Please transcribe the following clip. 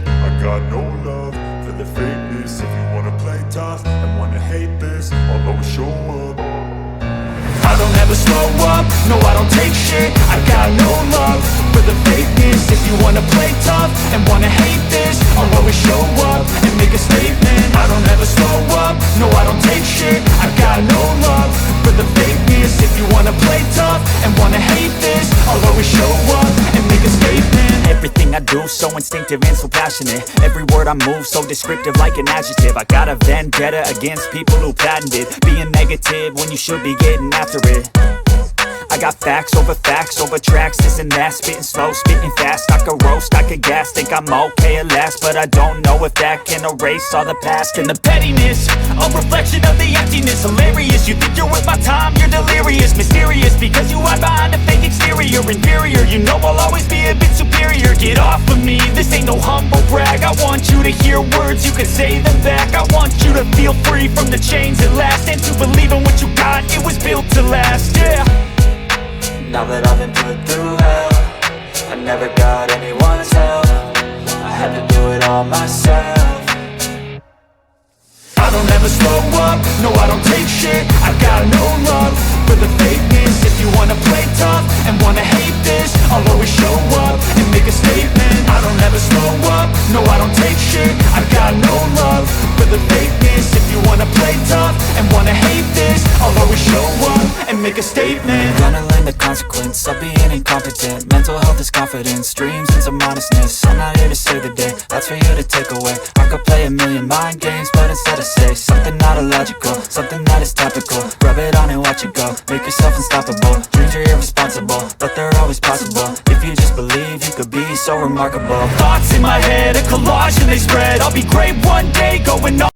I got no love for the fakeness. If you wanna play tough and wanna hate this, I'll always show up. I don't ever slow up, no I don't take shit. I got no love for the fakeness. If you wanna play tough and wanna hate this, I'll always show up and make a statement. I don't ever slow up, no I don't take shit. I got no love for the fakeness. If you wanna play tough and wanna hate this, I'll always show up and make a statement. Everything I do so instinctive and so passionate. Every word I move so descriptive like an adjective. I got a vendetta against people who patented being negative when you should be getting after it. I got facts over tracks, this and that. Spitting slow, spitting fast. I could roast, I could gas. Think I'm okay at last, but I don't know if that can erase all the past. And the pettiness, a reflection of the emptiness. Hilarious, you think you're worth my time, you're delirious. Mysterious, because you hide behind a fake exterior. Inferior, you know I'll always be a bit superior. Get off of me, this ain't no humble brag. I want you to hear words, you can say them back. I want you to feel free from the chains at last, and to believe in what you got, it was built to last, yeah. Now that I've been put through hell, I never got anyone's help. I had to do it all myself. I don't ever slow up, no I don't take shit. I got no love for the fakeness. If you wanna play tough and wanna hate this, I'll always show up and make a statement. I don't ever slow up, no I don't take shit. I got no love for the fakeness. If you wanna play tough and wanna hate this, I'll always show up and make a statement. Gonna learn the consequence of being incompetent. Mental health is confidence, dreams and some modestness. I'm not here to save the day, that's for you to take away. I could play a million mind games, but instead I say something not illogical, something that is topical. Rub it on and watch it go, make yourself unstoppable. Dreams are irresponsible, but they're always possible. If you just believe, you could be so remarkable. Thoughts in my head, a collage and they spread. I'll be great one day, going on.